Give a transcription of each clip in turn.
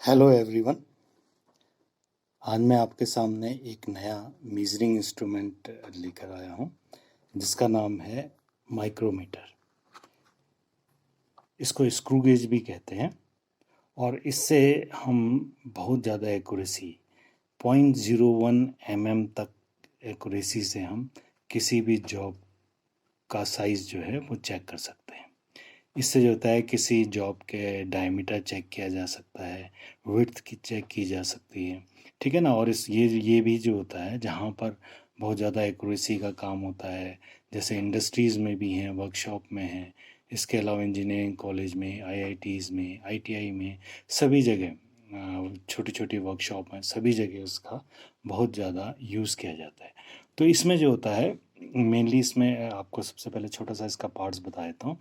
Hello everyone. आज मैं आपके सामने एक नया मेजरिंग इंस्ट्रूमेंट लेकर आया हूँ जिसका नाम है माइक्रोमीटर। इसको स्क्रू गेज भी कहते हैं और इससे हम बहुत ज़्यादा एक्यूरेसी 0.01 mm तक एक्यूरेसी से हम किसी भी जॉब का साइज़ जो है वो चेक कर सकते हैं। इससे जो होता है किसी जॉब के डायमीटर चेक किया जा सकता है, विड्थ की चेक की जा सकती है, ठीक है ना। और इस ये भी जो होता है जहाँ पर बहुत ज़्यादा एक्यूरेसी का काम होता है, जैसे इंडस्ट्रीज़ में भी हैं, वर्कशॉप में हैं, इसके अलावा इंजीनियरिंग कॉलेज में, आईआईटीज़ में, आईटीआई में, सभी जगह छोटी छोटी वर्कशॉप हैं, सभी जगह उसका बहुत ज़्यादा यूज़ किया जाता है। तो इसमें जो होता है मेनली, इसमें आपको सबसे पहले छोटा सा इसका पार्ट्स बता देता हूँ।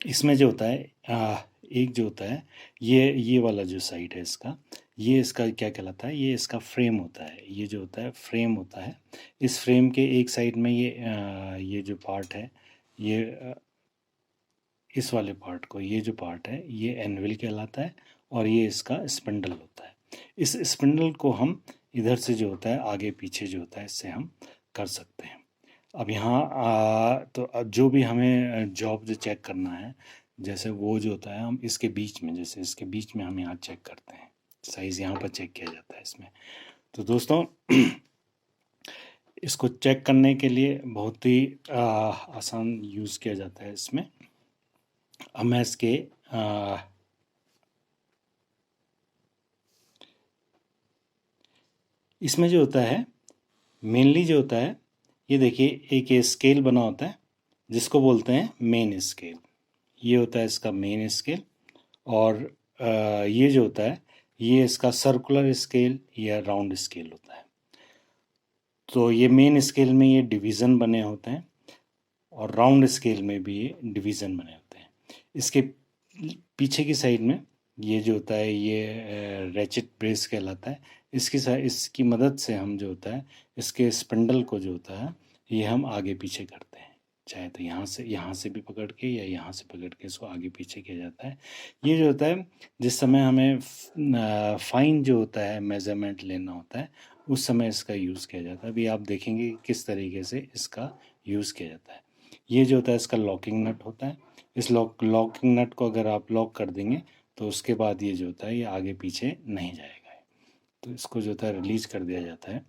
इसमें जो होता है एक जो होता है ये वाला जो साइड है इसका, ये इसका क्या कहलाता है, ये इसका फ्रेम होता है। ये जो होता है फ्रेम होता है। इस फ्रेम के एक साइड में ये जो पार्ट है, ये इस वाले पार्ट को, ये जो पार्ट है ये एनविल कहलाता है और ये इसका स्पिंडल होता है। इस स्पिंडल को हम इधर से जो होता है आगे पीछे जो होता है इससे हम कर सकते हैं। अब यहाँ तो अब जो भी हमें जॉब जो चेक करना है, जैसे वो जो होता है हम इसके बीच में, जैसे इसके बीच में हम यहाँ चेक करते हैं, साइज़ यहाँ पर चेक किया जाता है इसमें। तो दोस्तों इसको चेक करने के लिए बहुत ही आसान यूज़ किया जाता है इसमें। अब मैं इसके इसमें जो होता है मेनली जो होता है, ये देखिए एक ये स्केल बना होता है जिसको बोलते हैं मेन स्केल। ये होता है इसका मेन स्केल। और ये जो होता है ये इसका सर्कुलर स्केल या राउंड स्केल होता है। तो ये मेन स्केल में ये डिवीज़न बने होते हैं और राउंड स्केल में भी ये डिवीज़न बने होते हैं। इसके पीछे की साइड में ये जो होता है ये रैचेट ब्रेस कहलाता है। इसकी मदद से हम जो होता है इसके स्पिंडल को जो होता है ये हम आगे पीछे करते हैं, चाहे तो यहाँ से भी पकड़ के या यहाँ से पकड़ के इसको आगे पीछे किया जाता है। ये जो होता है जिस समय हमें फाइन जो होता है मेज़रमेंट लेना होता है उस समय इसका यूज़ किया जाता है। अभी आप देखेंगे किस तरीके से इसका यूज़ किया जाता है। ये जो होता है इसका लॉकिंग नट होता है। इस लॉकिंग नट को अगर आप लॉक कर देंगे तो उसके बाद ये जो होता है ये आगे पीछे नहीं जाएगा। तो इसको जो होता है रिलीज कर दिया जाता है।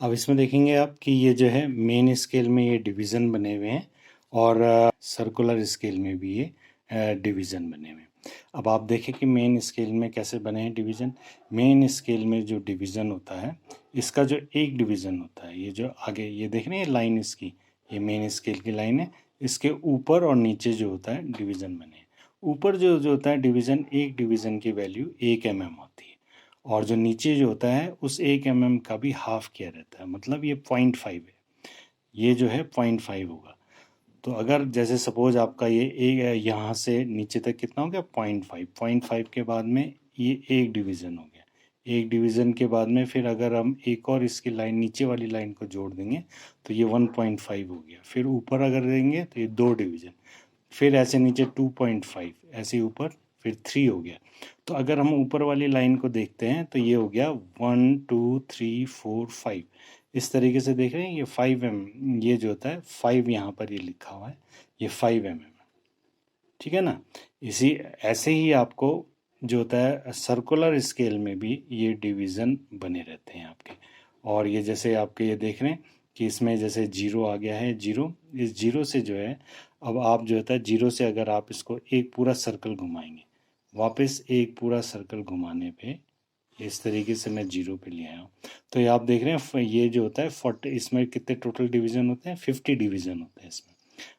अब इसमें देखेंगे आप कि ये जो है मेन स्केल में ये डिवीज़न बने हुए हैं और सर्कुलर स्केल में भी ये डिवीज़न बने हुए हैं। अब आप देखें कि मेन स्केल में कैसे बने हैं डिवीज़न। मेन स्केल में जो डिवीज़न होता है इसका जो एक डिवीज़न होता है, ये जो आगे ये देख रहे हैं लाइन इसकी, ये मेन स्केल की लाइन है। इसके ऊपर और नीचे जो होता है डिवीज़न बने हैं। ऊपर जो जो होता है डिवीज़न, एक डिवीज़न की वैल्यू 1 mm होती है और जो नीचे जो होता है उस 1 mm का भी हाफ किया रहता है, मतलब ये 0.5 है। ये जो है 0.5 होगा। तो अगर जैसे सपोज आपका ये एक यहाँ से नीचे तक कितना हो गया 0.5 के बाद में ये एक डिवीज़न हो गया। एक डिवीज़न के बाद में फिर अगर हम एक और इसकी लाइन, नीचे वाली लाइन को जोड़ देंगे तो ये 1.5 हो गया। फिर ऊपर अगर देंगे तो ये 2 डिवीज़न, फिर ऐसे नीचे 2.5, ऐसे ऊपर फिर 3 हो गया। तो अगर हम ऊपर वाली लाइन को देखते हैं तो ये हो गया 1 2 3 4 5। इस तरीके से देख रहे हैं ये 5 mm, ये जो होता है 5 यहाँ पर ये लिखा हुआ है, ये 5 mm, ठीक है ना। इसी ऐसे ही आपको जो होता है सर्कुलर स्केल में भी ये डिवीज़न बने रहते हैं आपके। और ये जैसे आपके ये देख रहे हैं कि इसमें जैसे 0 आ गया है, 0, इस 0 से जो है अब आप जो होता है 0 से अगर आप इसको एक पूरा सर्कल घुमाएंगे, वापस एक पूरा सर्कल घुमाने पे इस तरीके से मैं 0 पे ले आया हूँ। तो ये आप देख रहे हैं ये जो होता है 40, इसमें कितने टोटल डिवीज़न होते हैं, 50 डिवीज़न होते हैं इसमें।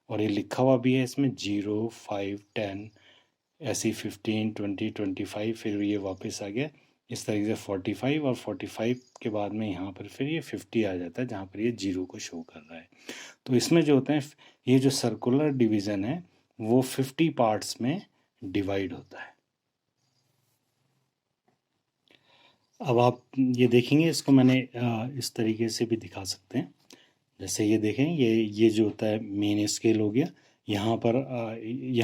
और ये लिखा हुआ भी है इसमें 0 5 10, ऐसे 15 20 25, फिर ये वापस आ गया इस तरीके से 45, और 45 के बाद में यहाँ पर फिर ये 50 आ जाता है जहाँ पर ये 0 को शो कर रहा है। तो इसमें जो होता है ये जो सर्कुलर डिवीज़न है वो 50 पार्ट्स में डिवाइड होता है। अब आप ये देखेंगे, इसको मैंने इस तरीके से भी दिखा सकते हैं। जैसे ये देखें, ये जो होता है मेन स्केल हो गया, यहाँ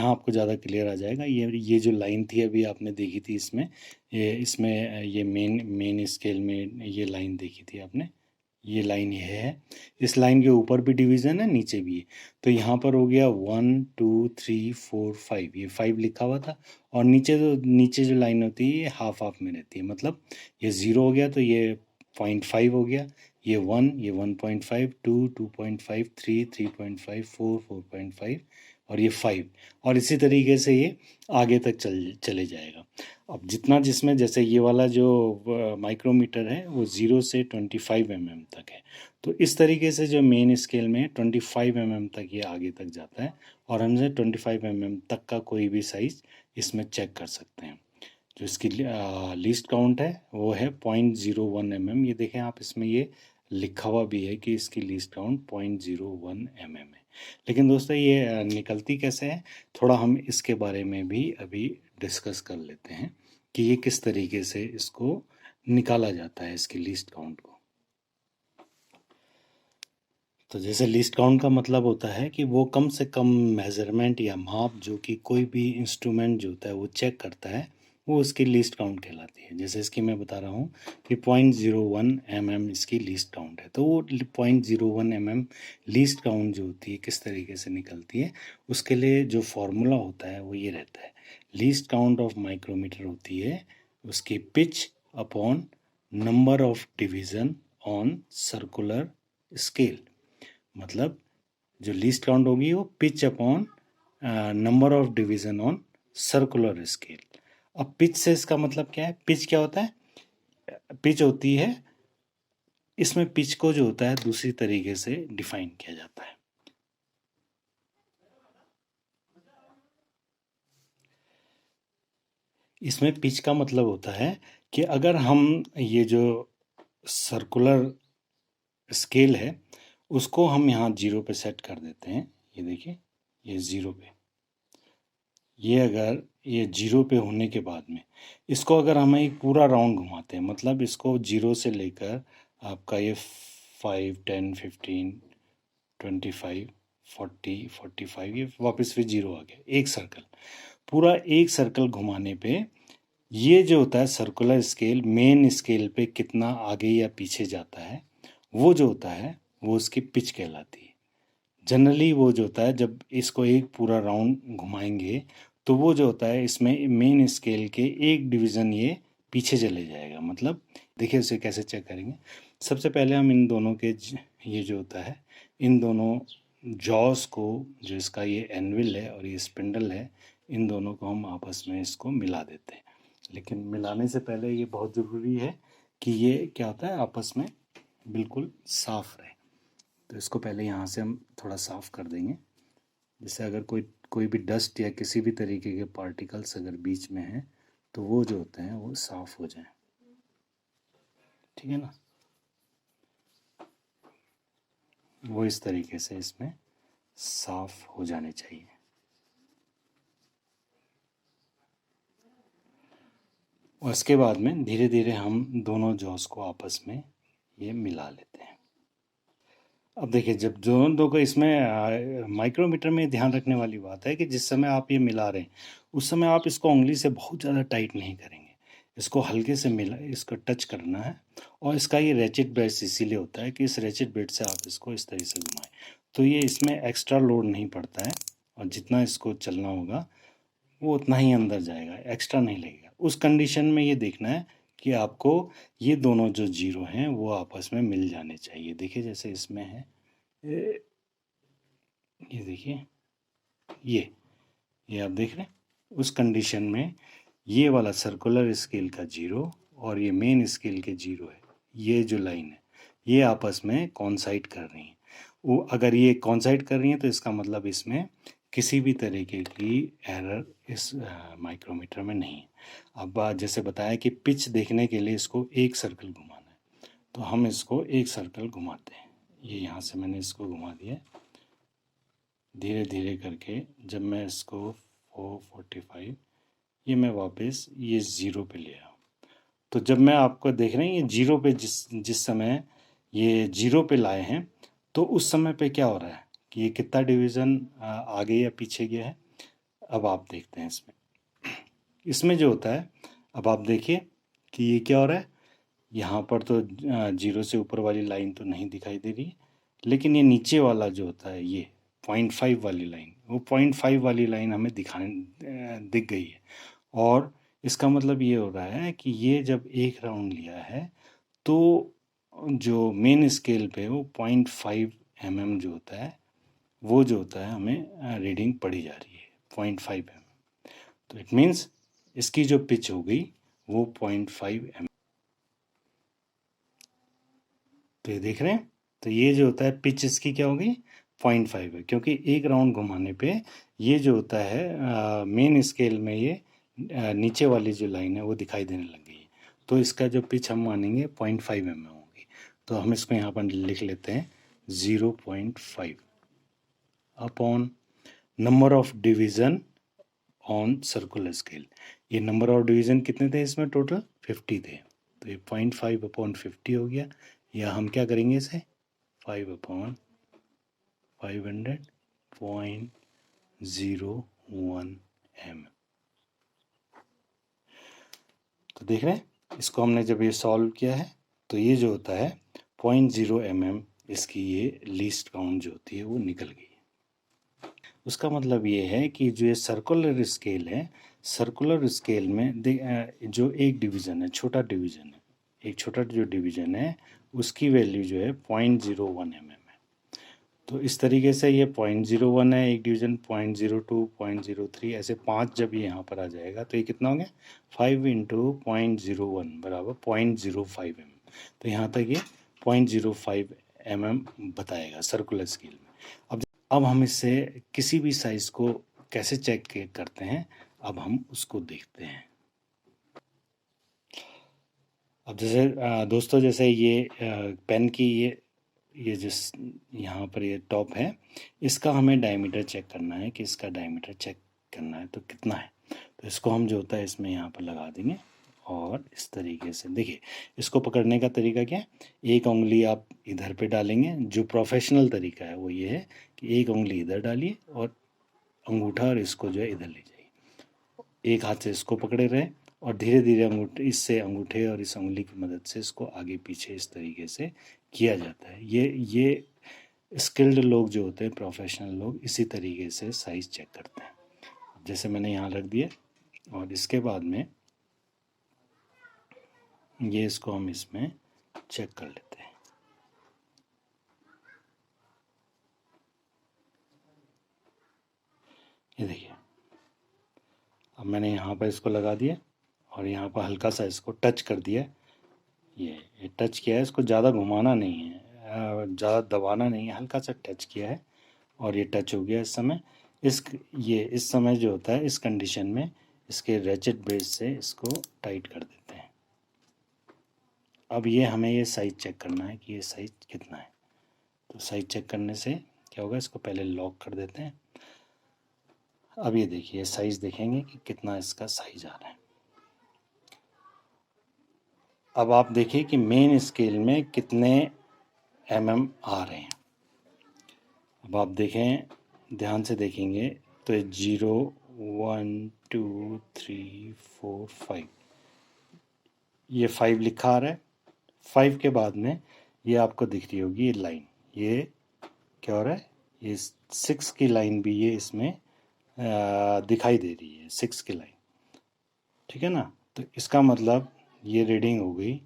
आपको ज़्यादा क्लियर आ जाएगा। ये जो लाइन थी अभी आपने देखी थी इसमें, ये मेन स्केल में ये लाइन देखी थी आपने, ये लाइन ये है। इस लाइन के ऊपर भी डिवीज़न है, नीचे भी है। तो यहाँ पर हो गया 1 2 3 4 5, ये 5 लिखा हुआ था। और नीचे जो लाइन होती है ये हाफ हाफ में रहती है, मतलब ये 0 हो गया तो ये 0.5 हो गया, ये 1, ये 1.5, 2 2.5, 3 3.5, 4 4.5 और ये 5। और इसी तरीके से ये आगे तक चले जाएगा। अब जितना जिसमें, जैसे ये वाला जो माइक्रोमीटर है वो 0 से 25 mm तक है। तो इस तरीके से जो मेन स्केल में 25 mm तक ये आगे तक जाता है, और हमसे 25 mm तक का कोई भी साइज इसमें चेक कर सकते हैं। जो इसकी लीस्ट काउंट है वो है 0.01 mm। ये देखें आप, इसमें ये लिखा हुआ भी है कि इसकी लीस्ट काउंट 0.01 mm है। लेकिन दोस्तों ये निकलती कैसे है, थोड़ा हम इसके बारे में भी अभी डिस्कस कर लेते हैं कि ये किस तरीके से इसको निकाला जाता है, इसकी लीस्ट काउंट को। तो जैसे लीस्ट काउंट का मतलब होता है कि वो कम से कम मेज़रमेंट या माप जो कि कोई भी इंस्ट्रूमेंट जो होता है वो चेक करता है, वो उसकी लीस्ट काउंट कहलाती है। जैसे इसकी मैं बता रहा हूँ कि 0.01 mm इसकी लीस्ट काउंट है। तो वो 0.01 mm लीस्ट काउंट जो होती है किस तरीके से निकलती है, उसके लिए जो फॉर्मूला होता है वो ये रहता है। लीस्ट काउंट ऑफ माइक्रोमीटर होती है उसकी pitch upon number of division on circular scale. मतलब जो लीस्ट काउंट होगी वो pitch upon number of division on circular scale. अब पिच से इसका मतलब क्या है, पिच क्या होता है, पिच होती है, इसमें पिच को जो होता है दूसरी तरीके से डिफाइन किया जाता है। इसमें पिच का मतलब होता है कि अगर हम ये जो सर्कुलर स्केल है उसको हम यहाँ 0 पे सेट कर देते हैं, ये देखिए ये 0 पे, ये अगर ये 0 पे होने के बाद में इसको अगर हम एक पूरा राउंड घुमाते हैं, मतलब इसको 0 से लेकर आपका ये 5 10 15 25 40 45, ये वापस फिर 0 आ गया, एक सर्कल, पूरा एक सर्कल घुमाने पे ये जो होता है सर्कुलर स्केल मेन स्केल पे कितना आगे या पीछे जाता है, वो जो होता है वो उसकी पिच कहलाती है। जनरली वो जो होता है जब इसको एक पूरा राउंड घुमाएंगे तो वो जो होता है इसमें मेन स्केल के एक डिवीज़न ये पीछे चले जाएगा। मतलब देखिए उसे कैसे चेक करेंगे। सबसे पहले हम इन दोनों के ये जो होता है इन दोनों जॉस को, जो इसका ये एनविल है और ये स्पिंडल है, इन दोनों को हम आपस में इसको मिला देते हैं। लेकिन मिलाने से पहले ये बहुत ज़रूरी है कि ये क्या होता है आपस में बिल्कुल साफ़ रहे। तो इसको पहले यहाँ से हम थोड़ा साफ़ कर देंगे, जिससे अगर कोई भी डस्ट या किसी भी तरीके के पार्टिकल्स अगर बीच में हैं तो वो जो होते हैं वो साफ़ हो जाएं। ठीक है ना, वो इस तरीके से इसमें साफ़ हो जाने चाहिए। और इसके बाद में धीरे धीरे हम दोनों जॉस को आपस में ये मिला लेते हैं। अब देखिए जब दो को इसमें माइक्रोमीटर में ध्यान रखने वाली बात है कि जिस समय आप ये मिला रहे हैं उस समय आप इसको उंगली से बहुत ज़्यादा टाइट नहीं करेंगे, इसको हल्के से इसको टच करना है। और इसका ये रेचेट ब्रश इसीलिए होता है कि इस रेचेट ब्रश से आप इसको इस तरीके से घुमाएं तो ये इसमें एक्स्ट्रा लोड नहीं पड़ता है, और जितना इसको चलना होगा वो उतना ही अंदर जाएगा, एक्स्ट्रा नहीं लगेगा। उस कंडीशन में ये देखना है कि आपको ये दोनों जो जीरो हैं वो आपस में मिल जाने चाहिए। देखिए जैसे इसमें है ये देखिए ये आप देख रहे हैं, उस कंडीशन में ये वाला सर्कुलर स्केल का जीरो और ये मेन स्केल के जीरो है, ये जो लाइन है ये आपस में कॉन्साइड कर रही हैं। वो अगर ये कॉन्साइड कर रही हैं तो इसका मतलब इसमें किसी भी तरीके की एरर इस माइक्रोमीटर में नहीं है। अब जैसे बताया कि पिच देखने के लिए इसको एक सर्कल घुमाना है, तो हम इसको एक सर्कल घुमाते हैं। ये यहाँ से मैंने इसको घुमा दिया, धीरे धीरे करके जब मैं इसको 445 ये मैं वापस ये 0 पे ले आऊँ, तो जब मैं आपको देख रहे हैं ये 0 पे जिस समय ये 0 पे लाए हैं तो उस समय पे क्या हो रहा है कि ये कितना डिवीज़न आगे या पीछे गया है। अब आप देखते हैं इसमें जो होता है, अब आप देखिए कि ये क्या हो रहा है। यहाँ पर तो 0 से ऊपर वाली लाइन तो नहीं दिखाई दे रही है, लेकिन ये नीचे वाला जो होता है ये 0.5 वाली लाइन, वो 0.5 वाली लाइन हमें दिख गई है। और इसका मतलब ये हो रहा है कि ये जब एक राउंड लिया है तो जो मेन स्केल पे वो 0.5 mm जो होता है, वो जो होता है हमें रीडिंग पड़ी जा रही है 0.5 mm। तो इट मीन्स इसकी जो पिच हो गई वो 0.5 mm। तो ये देख रहे हैं, तो ये जो होता है पिच इसकी क्या होगी 0.5 है, क्योंकि एक राउंड घुमाने पे ये जो होता है मेन स्केल में ये नीचे वाली जो लाइन है वो दिखाई देने लग गई है। तो इसका जो पिच हम मानेंगे 0.5 mm होगी। तो हम इसको यहाँ पर लिख लेते हैं 0.5 upon number of division on circular scale. ये नंबर ऑफ डिवीज़न कितने थे इसमें टोटल 50 थे, तो ये 0.5 अपॉन 50 हो गया। या हम क्या करेंगे इसे 5 अपॉन 500 0.01 m। तो देख रहे हैं, इसको हमने जब ये सॉल्व किया है तो ये जो होता है 0.0 mm इसकी ये लीस्ट काउंट जो होती है वो निकल गई। उसका मतलब ये है कि जो ये सर्कुलर स्केल है, सर्कुलर स्केल में जो एक डिवीज़न है, छोटा डिवीज़न है, एक छोटा जो डिवीज़न है उसकी वैल्यू जो है 0.01 mm है। तो इस तरीके से ये 0.01 है एक डिवीज़न, 0.02, 0.03, ऐसे 5 जब ये यहाँ पर आ जाएगा तो ये कितना हो गया 5 इंटू 0.01 बराबर 0.05 mm। तो यहाँ तक ये 0.05 mm बताएगा सर्कुलर स्केल में। अब हम इससे किसी भी साइज़ को कैसे चेक करते हैं, अब हम उसको देखते हैं। अब जैसे दोस्तों, जैसे ये पेन की ये जिस यहाँ पर ये टॉप है, इसका हमें डायमीटर चेक करना है कि इसका डायमीटर चेक करना है तो कितना है। तो इसको हम जो होता है इसमें यहाँ पर लगा देंगे और इस तरीके से देखिए, इसको पकड़ने का तरीका क्या है, एक उंगली आप इधर पे डालेंगे। जो प्रोफेशनल तरीका है वो ये है कि एक उंगली इधर डालिए और अंगूठा और इसको जो है इधर ले जाइए, एक हाथ से इसको पकड़े रहे और धीरे धीरे इससे अंगूठे और इस उंगली की मदद से इसको आगे पीछे इस तरीके से किया जाता है। ये स्किल्ड लोग जो होते हैं, प्रोफेशनल लोग, इसी तरीके से साइज़ चेक करते हैं। जैसे मैंने यहाँ रख दिया और इसके बाद में ये इसको हम इसमें चेक कर लेते हैं। ये देखिए, अब मैंने यहाँ पर इसको लगा दिया और यहाँ पर हल्का सा इसको टच कर दिया। ये टच किया है, इसको ज़्यादा घुमाना नहीं है, ज़्यादा दबाना नहीं है, हल्का सा टच किया है और ये टच हो गया। इस समय इस समय जो होता है, इस कंडीशन में इसके रेचेट ब्रेस से इसको टाइट कर देते हैं। अब ये हमें ये साइज़ चेक करना है कि ये साइज़ कितना है। तो साइज़ चेक करने से क्या होगा, इसको पहले लॉक कर देते हैं। अब ये देखिए, साइज़ देखेंगे कि कितना इसका साइज़ आ रहा है। अब आप देखिए कि मेन स्केल में कितने mm आ रहे हैं। अब आप देखें, ध्यान से देखेंगे तो 0, 1, 2, 3, 4, 5, ये 5 लिखा आ रहा है। 5 के बाद में ये आपको दिख रही होगी ये लाइन, ये क्या हो रहा है, ये 6 की लाइन भी ये इसमें दिखाई दे रही है, 6 की लाइन, ठीक है ना। तो इसका मतलब ये रीडिंग हो गई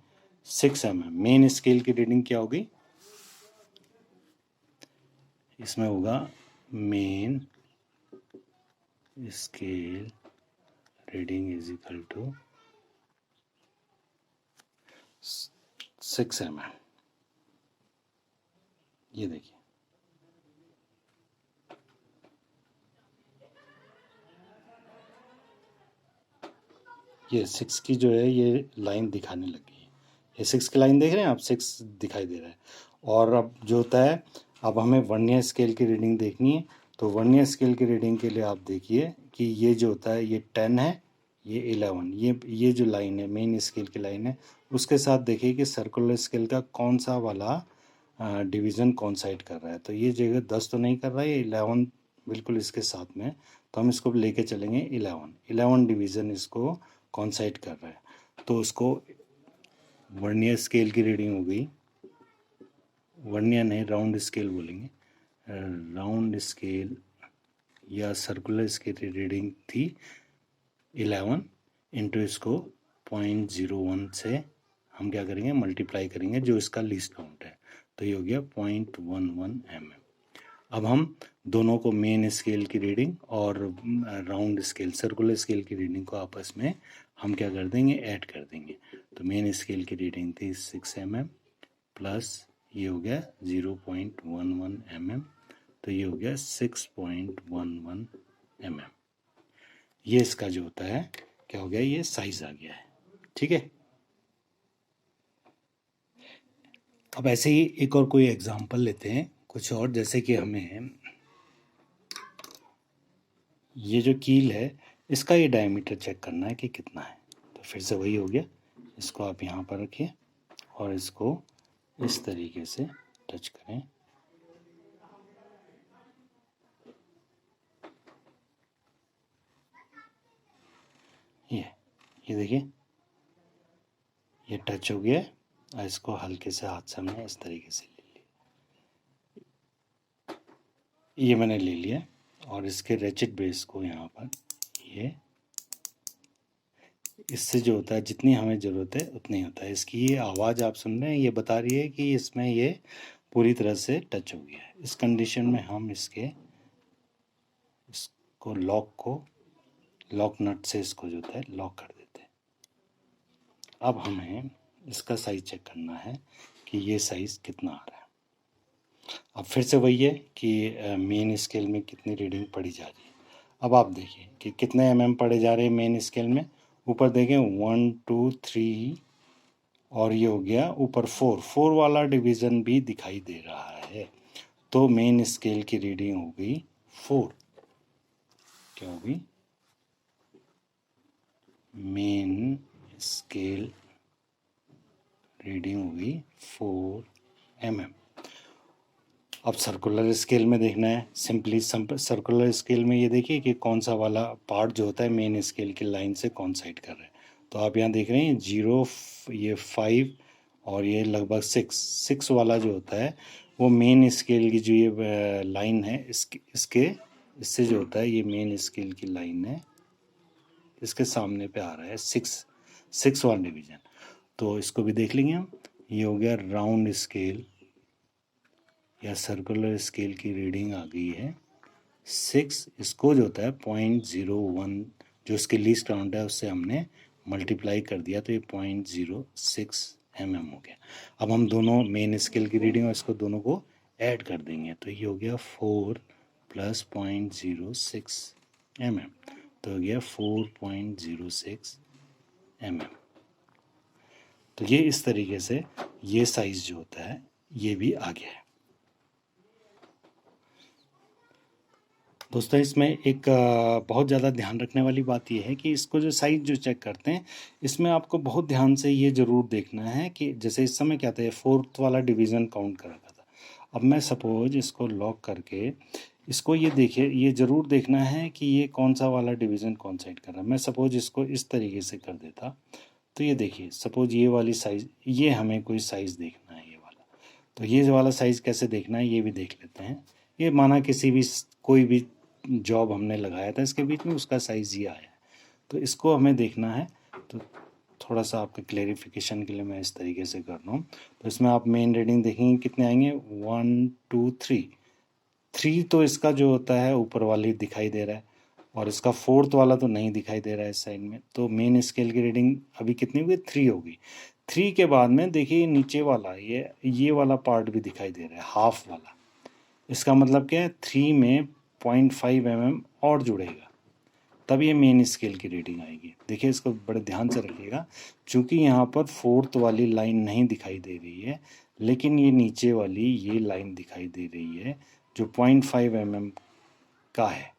6 mm। मेन स्केल की रीडिंग क्या होगी, इसमें होगा main scale reading is equal to 6 mm। ये देखिए, ये 6 की जो है ये लाइन दिखाने लगी है। ये 6 की लाइन देख रहे हैं आप, 6 दिखाई दे रहा है। और अब जो होता है, अब हमें वर्नियर स्केल की रीडिंग देखनी है। तो वर्नियर स्केल की रीडिंग के लिए आप देखिए कि ये जो होता है ये 10 है, ये 11, ये जो लाइन है मेन स्केल की लाइन है, उसके साथ देखिए कि सर्कुलर स्केल का कौन सा वाला डिवीज़न कॉन्साइड कर रहा है। तो ये जगह 10 तो नहीं कर रहा है, ये 11 बिल्कुल इसके साथ में है। तो हम इसको लेके चलेंगे 11 डिवीज़न इसको कॉन्साइड कर रहा है। तो उसको वर्नियर स्केल की रीडिंग हो गई, वर्नियर नहीं राउंड स्केल बोलेंगे, राउंड स्केल या सर्कुलर स्केल की रीडिंग थी 11 इंटू इसको 0.01 से हम क्या करेंगे मल्टीप्लाई करेंगे जो इसका लीस्ट काउंट है। तो ये हो गया 0.11 mm। अब हम दोनों को मेन स्केल की रीडिंग और राउंड स्केल सर्कुलर स्केल की रीडिंग को आपस में हम क्या कर देंगे ऐड कर देंगे। तो मेन स्केल की रीडिंग थी 6 mm प्लस ये हो गया 0.11 mm, तो ये हो गया 6.11 mm। ये इसका जो होता है क्या हो गया, ये साइज आ गया है। ठीक है, अब ऐसे ही एक और कोई एग्जांपल लेते हैं कुछ और, जैसे कि हमें ये जो कील है इसका ये डायमीटर चेक करना है कि कितना है। तो फिर से वही हो गया, इसको आप यहाँ पर रखिए और इसको इस तरीके से टच करें। ये देखिए ये टच हो गया और इसको हल्के से हाथ से हमने इस तरीके से ले लिया, ये मैंने ले लिया। और इसके रेचेट बेस को यहाँ पर ये इससे जो होता है जितनी हमें ज़रूरत है उतनी होता है। इसकी ये आवाज़ आप सुन रहे हैं, ये बता रही है कि इसमें ये पूरी तरह से टच हो गया है। इस कंडीशन में हम इसको लॉक नट से इसको जो होता है लॉक कर देते हैं। अब हमें इसका साइज़ चेक करना है कि ये साइज़ कितना आ रहा है। अब फिर से वही है कि मेन स्केल में कितनी रीडिंग पढ़ी जा रही है। अब आप देखिए कि कितने mm पढ़े जा रहे हैं मेन स्केल में। ऊपर देखें 1 2 3 और ये हो गया ऊपर 4 वाला डिवीज़न भी दिखाई दे रहा है। तो मेन स्केल की रीडिंग हो गई 4। क्या होगी, मेन स्केल रीडिंग होगी 4 mm। अब सर्कुलर स्केल में देखना है, सिंपली सर्कुलर स्केल में ये देखिए कि कौन सा वाला पार्ट जो होता है मेन स्केल की लाइन से कॉन्साइड कर रहा है। तो आप यहाँ देख रहे हैं 0 ये 5 और ये लगभग 6 वाला जो होता है वो मेन स्केल की जो ये लाइन है इससे जो होता है ये मेन स्केल की लाइन है, इसके सामने पे आ रहा है 6 वाला डिवीज़न। तो इसको भी देख लेंगे हम। ये हो गया राउंड स्केल या सर्कुलर स्केल की रीडिंग आ गई है 6। इसको जो होता है 0.01 जो इसके लीस्ट काउंट है उससे हमने मल्टीप्लाई कर दिया तो ये 0.06 mm हो गया। अब हम दोनों मेन स्केल की रीडिंग और इसको दोनों को ऐड कर देंगे तो ये हो गया 4 प्लस 0.06 mm, तो हो गया 4.06 mm। तो ये इस तरीके से ये साइज जो होता है ये भी आ गया है। दोस्तों इसमें एक बहुत ज़्यादा ध्यान रखने वाली बात यह है कि इसको जो साइज़ जो चेक करते हैं इसमें आपको बहुत ध्यान से ये ज़रूर देखना है कि जैसे इस समय क्या था, ये 4th वाला डिवीज़न काउंट कर रखा था। अब मैं सपोज इसको लॉक करके इसको ये देखिए, ये ज़रूर देखना है कि ये कौन सा वाला डिवीज़न कॉन्साइड कर रहा है। मैं सपोज इसको इस तरीके से कर देता तो ये देखिए सपोज ये वाली साइज़, ये हमें कोई साइज़ देखना है ये वाला, तो ये वाला साइज़ कैसे देखना है ये भी देख लेते हैं। ये माना किसी भी कोई भी जॉब हमने लगाया था इसके बीच में, उसका साइज़ ये आया है, तो इसको हमें देखना है। तो थोड़ा सा आपके क्लेरिफिकेशन के लिए मैं इस तरीके से कर रहा हूँ। तो इसमें आप मेन रीडिंग देखेंगे कितने आएंगे 1 2 3 तो इसका जो होता है ऊपर वाली दिखाई दे रहा है और इसका 4th वाला तो नहीं दिखाई दे रहा है इस साइड में। तो मेन स्केल की रीडिंग अभी कितनी होगी 3 होगी। 3 के बाद में देखिए नीचे वाला ये वाला पार्ट भी दिखाई दे रहा है हाफ वाला। इसका मतलब क्या है 3 में 0.5 mm और जुड़ेगा तब ये मेन स्केल की रीडिंग आएगी। देखिए इसको बड़े ध्यान से रखिएगा, क्योंकि यहाँ पर 4th वाली लाइन नहीं दिखाई दे रही है लेकिन ये नीचे वाली ये लाइन दिखाई दे रही है जो 0.5 mm का है।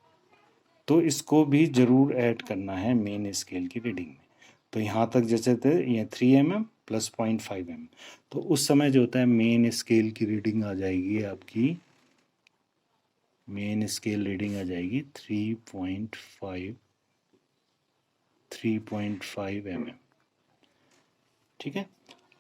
तो इसको भी ज़रूर ऐड करना है मेन स्केल की रीडिंग में। तो यहाँ तक जैसे थे ये 3 mm प्लस 0.5 mm। तो उस समय जो होता है मेन स्केल की रीडिंग आ जाएगी आपकी, मेन स्केल रीडिंग आ जाएगी 3.5 mm। ठीक है।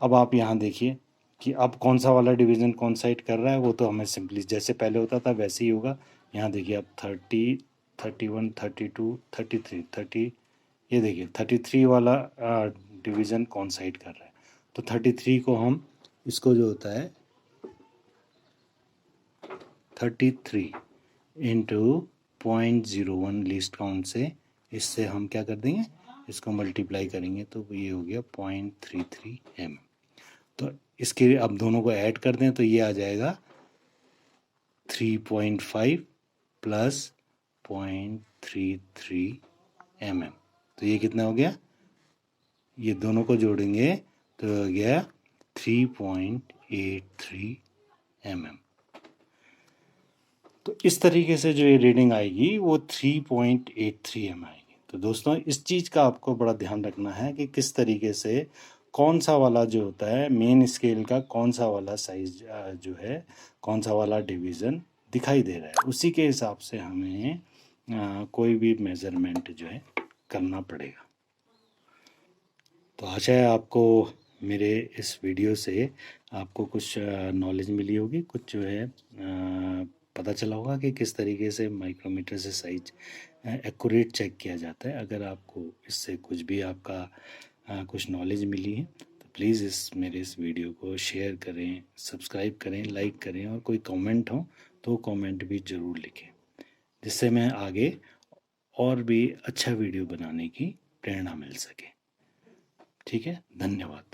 अब आप यहाँ देखिए कि अब कौन सा वाला डिवीज़न कौन साइड कर रहा है, वो तो हमें सिंपली जैसे पहले होता था वैसे ही होगा। यहाँ देखिए अब 30, 31, 32, 33, 30, ये देखिए 33 वाला डिवीज़न कौन साइड कर रहा है। तो 33 को हम, इसको जो होता है 33 इंटू 0.01 लीस्ट काउंट से, इससे हम क्या कर देंगे, इसको मल्टीप्लाई करेंगे तो ये हो गया 0.33 mm। तो इसके अब दोनों को ऐड कर दें तो ये आ जाएगा 3.5 प्लस 0.33 mm। तो ये कितना हो गया, ये दोनों को जोड़ेंगे तो हो गया 3.83 mm। तो इस तरीके से जो ये रीडिंग आएगी वो 3.83 mm आएगी। तो दोस्तों इस चीज़ का आपको बड़ा ध्यान रखना है कि किस तरीके से कौन सा वाला जो होता है मेन स्केल का कौन सा वाला साइज जो है, कौन सा वाला डिवीज़न दिखाई दे रहा है, उसी के हिसाब से हमें कोई भी मेज़रमेंट जो है करना पड़ेगा। तो आशा है आपको मेरे इस वीडियो से आपको कुछ नॉलेज मिली होगी, कुछ जो है पता चला होगा कि किस तरीके से माइक्रोमीटर से साइज एक्यूरेट चेक किया जाता है। अगर आपको इससे कुछ भी आपका कुछ नॉलेज मिली है तो प्लीज़ इस वीडियो को शेयर करें, सब्सक्राइब करें, लाइक करें, और कोई कमेंट हो तो कमेंट भी ज़रूर लिखें, जिससे मैं आगे और भी अच्छा वीडियो बनाने की प्रेरणा मिल सके। ठीक है, धन्यवाद।